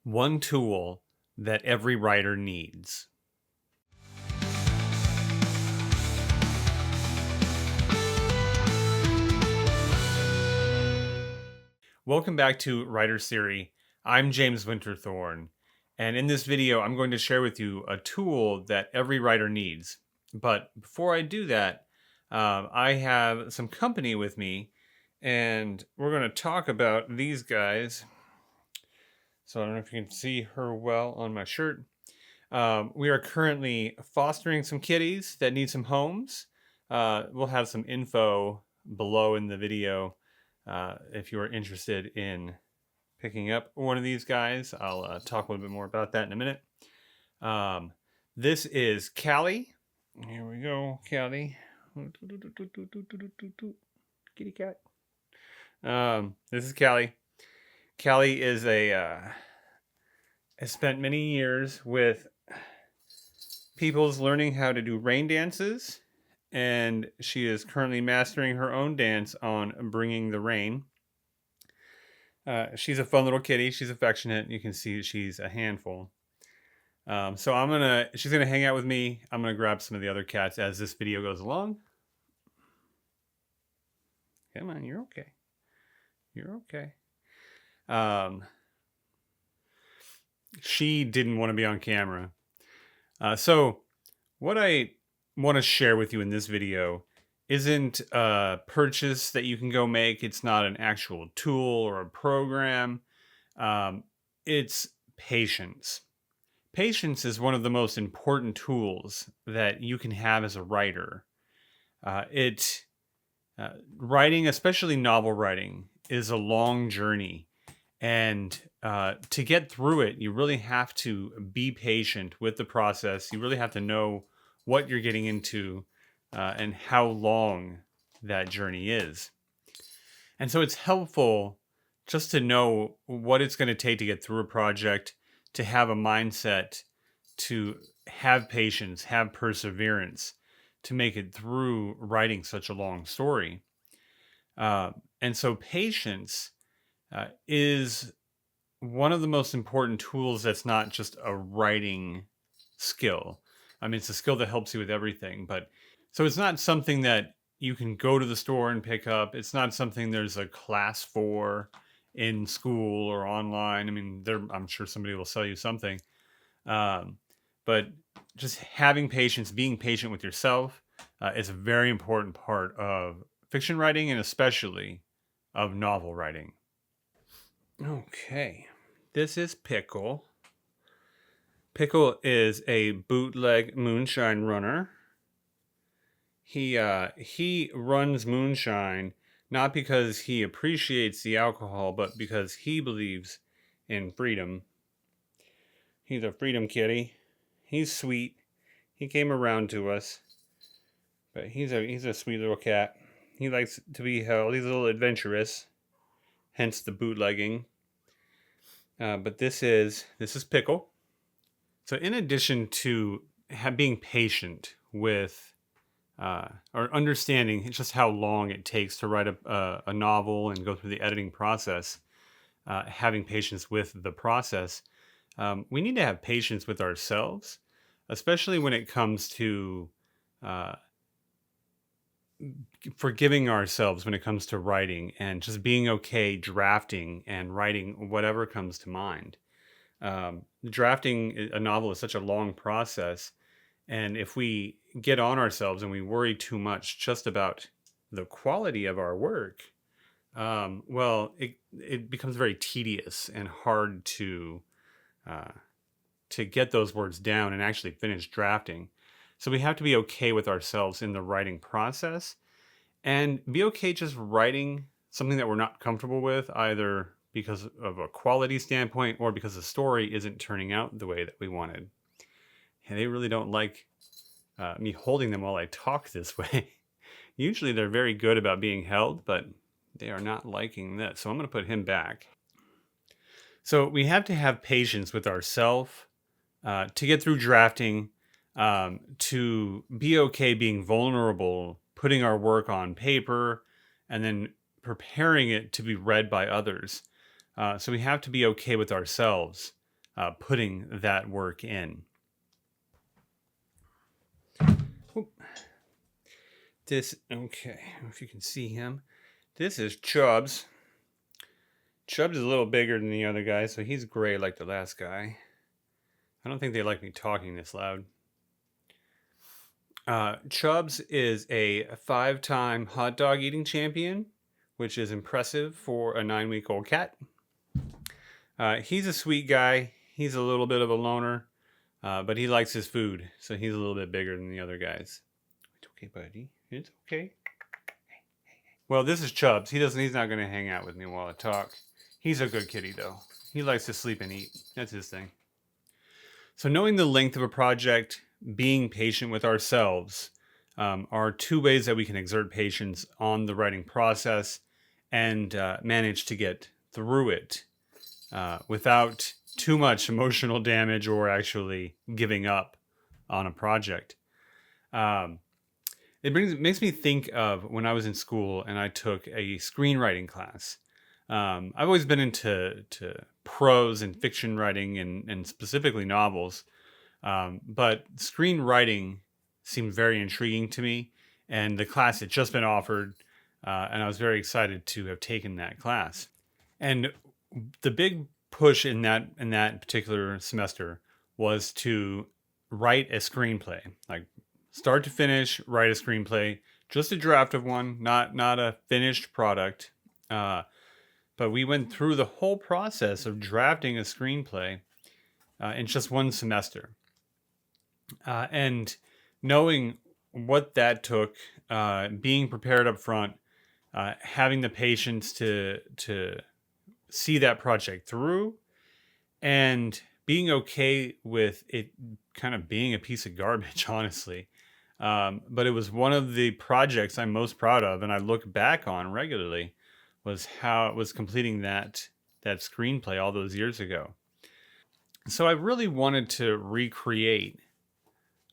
One tool that every writer needs. Welcome back to Writer Siri. I'm James Winterthorn, and in this video I'm going to share with you a tool that every writer needs. But before I do that, I have some company with me, and we're going to talk about these guys. So I don't know if you can see her well on my shirt. We are currently fostering some kitties that need some homes. We'll have some info below in the video if you are interested in picking up one of these guys. I'll talk a little bit more about that in a minute. This is Callie. Here we go, Callie. Kitty cat. This is Callie. Callie is has spent many years with people's learning how to do rain dances, and she is currently mastering her own dance on Bringing the Rain. She's a fun little kitty. She's affectionate. You can see she's a handful. So she's gonna hang out with me. I'm gonna grab some of the other cats as this video goes along. Come on, you're okay. You're okay. She didn't want to be on camera. So what I want to share with you in this video isn't a purchase that you can go make. It's not an actual tool or a program. It's patience. Patience is one of the most important tools that you can have as a writer. Writing, especially novel writing, is a long journey. And to get through it, you really have to be patient with the process. You really have to know what you're getting into and how long that journey is. And so it's helpful just to know what it's going to take to get through a project, to have a mindset, to have patience, have perseverance, to make it through writing such a long story. And so patience is one of the most important tools that's not just a writing skill. I mean, it's a skill that helps you with everything, but so it's not something that you can go to the store and pick up. It's not something there's a class for in school or online. I mean, I'm sure somebody will sell you something. But just having patience, being patient with yourself is a very important part of fiction writing and especially of novel writing. Okay, this is Pickle. Pickle is a bootleg moonshine runner. He runs moonshine not because he appreciates the alcohol, but because he believes in freedom. He's a freedom kitty. He's sweet. He came around to us, but he's a sweet little cat. He likes to be held. He's a little adventurous, hence the bootlegging. But this is Pickle. So in addition to being patient with or understanding just how long it takes to write a novel and go through the editing process, having patience with the process, we need to have patience with ourselves, especially when it comes to forgiving ourselves when it comes to writing and just being okay drafting and writing whatever comes to mind. Drafting a novel is such a long process, and if we get on ourselves and we worry too much just about the quality of our work, it becomes very tedious and hard to get those words down and actually finish drafting. So we have to be okay with ourselves in the writing process and be okay just writing something that we're not comfortable with, either because of a quality standpoint or because the story isn't turning out the way that we wanted. And they really don't like me holding them while I talk this way. Usually they're very good about being held, but they are not liking this. So I'm going to put him back. So we have to have patience with ourselves to get through drafting, to be okay being vulnerable, putting our work on paper, and then preparing it to be read by others. So we have to be okay with ourselves putting that work in. Okay, if you can see him. This is Chubbs. Chubbs is a little bigger than the other guy, so he's gray like the last guy. I don't think they like me talking this loud. Chubbs is a 5-time hot dog eating champion, which is impressive for a 9-week-old cat. He's a sweet guy. He's a little bit of a loner, but he likes his food, so he's a little bit bigger than the other guys. It's okay, buddy. It's okay. Well, this is Chubbs. He's not going to hang out with me while I talk. He's a good kitty, though. He likes to sleep and eat. That's his thing. So knowing the length of a project, being patient with ourselves, are 2 ways that we can exert patience on the writing process and manage to get through it without too much emotional damage or actually giving up on a project. It makes me think of when I was in school and I took a screenwriting class. I've always been into prose and fiction writing and specifically novels. But screenwriting seemed very intriguing to me, and the class had just been offered, and I was very excited to have taken that class. And the big push in that particular semester was to write a screenplay, like start to finish, write a screenplay, just a draft of one, not a finished product. But we went through the whole process of drafting a screenplay in just one semester. And knowing what that took, being prepared up front, having the patience to see that project through, and being okay with it kind of being a piece of garbage, honestly. But it was one of the projects I'm most proud of, and I look back on regularly, was how it was completing that screenplay all those years ago. So I really wanted to recreate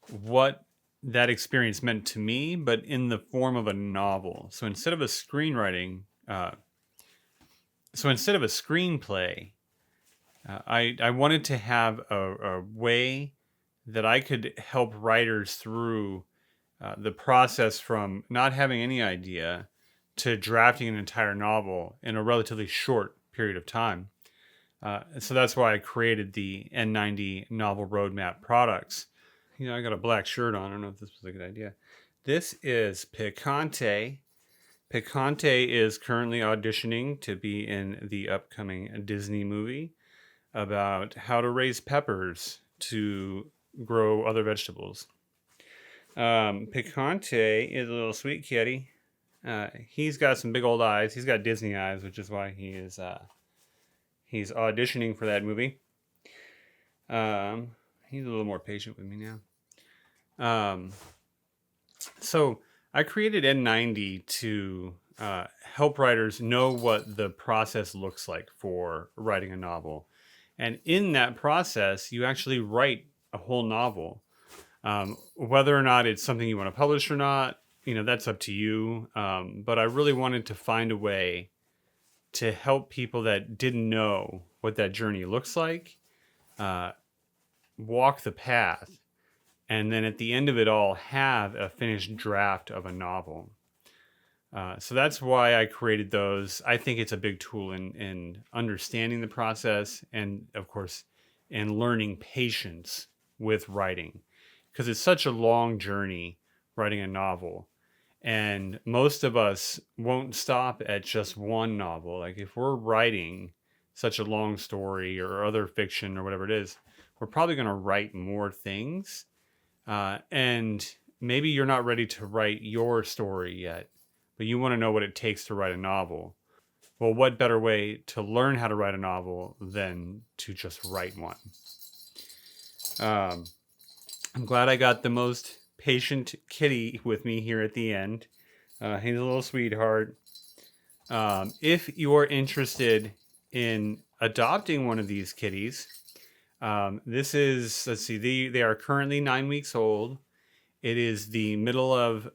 what that experience meant to me, but in the form of a novel. So instead of a screenplay, I wanted to have a way that I could help writers through the process from not having any idea to drafting an entire novel in a relatively short period of time. So that's why I created the N90 Novel Roadmap products. I got a black shirt on. I don't know if this was a good idea. This is Picante. Picante is currently auditioning to be in the upcoming Disney movie about how to raise peppers to grow other vegetables. Picante is a little sweet kitty. He's got some big old eyes. He's got Disney eyes, which is why he's auditioning for that movie. He's a little more patient with me now. So I created N90 to help writers know what the process looks like for writing a novel. And in that process, you actually write a whole novel. Whether or not it's something you want to publish or not, that's up to you. But I really wanted to find a way to help people that didn't know what that journey looks like, walk the path, and then at the end of it all, have a finished draft of a novel. So that's why I created those. I think it's a big tool in understanding the process and, of course, in learning patience with writing. Because it's such a long journey writing a novel. And most of us won't stop at just one novel. Like if we're writing such a long story or other fiction or whatever it is, we're probably going to write more things. And maybe you're not ready to write your story yet, but you want to know what it takes to write a novel. Well, what better way to learn how to write a novel than to just write one? I'm glad I got the most patient kitty with me here at the end. He's a little sweetheart. If you're interested in adopting one of these kitties, this is, let's see, they are currently 9 weeks old. It is the middle of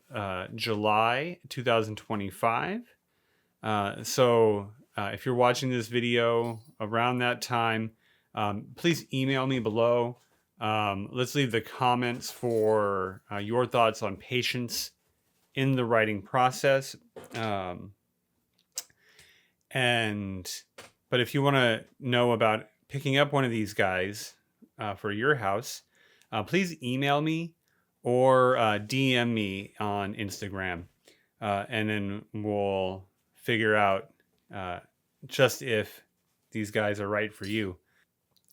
July 2025. So if you're watching this video around that time, please email me below. Let's leave the comments for your thoughts on patience in the writing process. Um, and but if you want to know about picking up one of these guys for your house, please email me or DM me on Instagram, and then we'll figure out uh, just if these guys are right for you.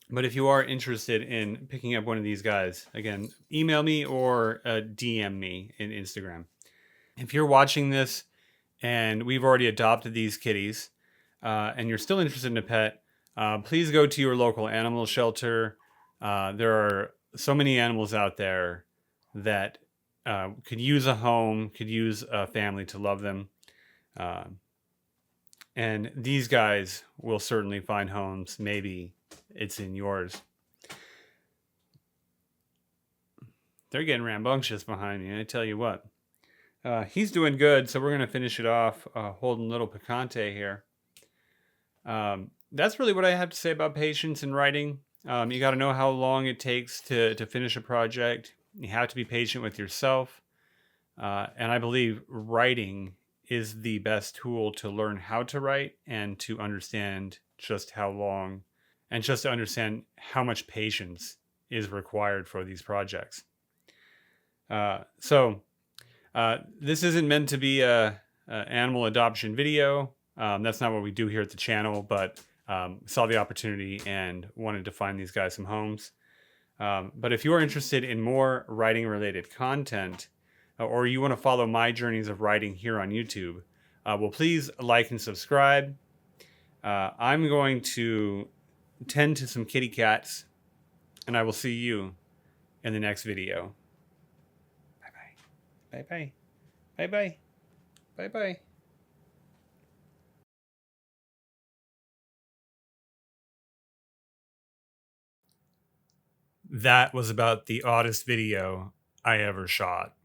But if you are interested in picking up one of these guys, again, email me or DM me in Instagram. If you're watching this and we've already adopted these kitties, and you're still interested in a pet, please go to your local animal shelter. There are so many animals out there that could use a home, could use a family to love them. Uh, and these guys will certainly find homes. Maybe it's in yours. They're getting rambunctious behind me, I tell you what. He's doing good, so we're going to finish it off holding little Picante here. That's really what I have to say about patience in writing. You got to know how long it takes to finish a project. You have to be patient with yourself. And I believe writing is the best tool to learn how to write and to understand just how long and just to understand how much patience is required for these projects. So this isn't meant to be a animal adoption video. That's not what we do here at the channel, but saw the opportunity and wanted to find these guys some homes. But if you are interested in more writing related content, or you want to follow my journeys of writing here on YouTube, well, please like and subscribe. I'm going to tend to some kitty cats, and I will see you in the next video. Bye bye. Bye bye. Bye bye. That was about the oddest video I ever shot.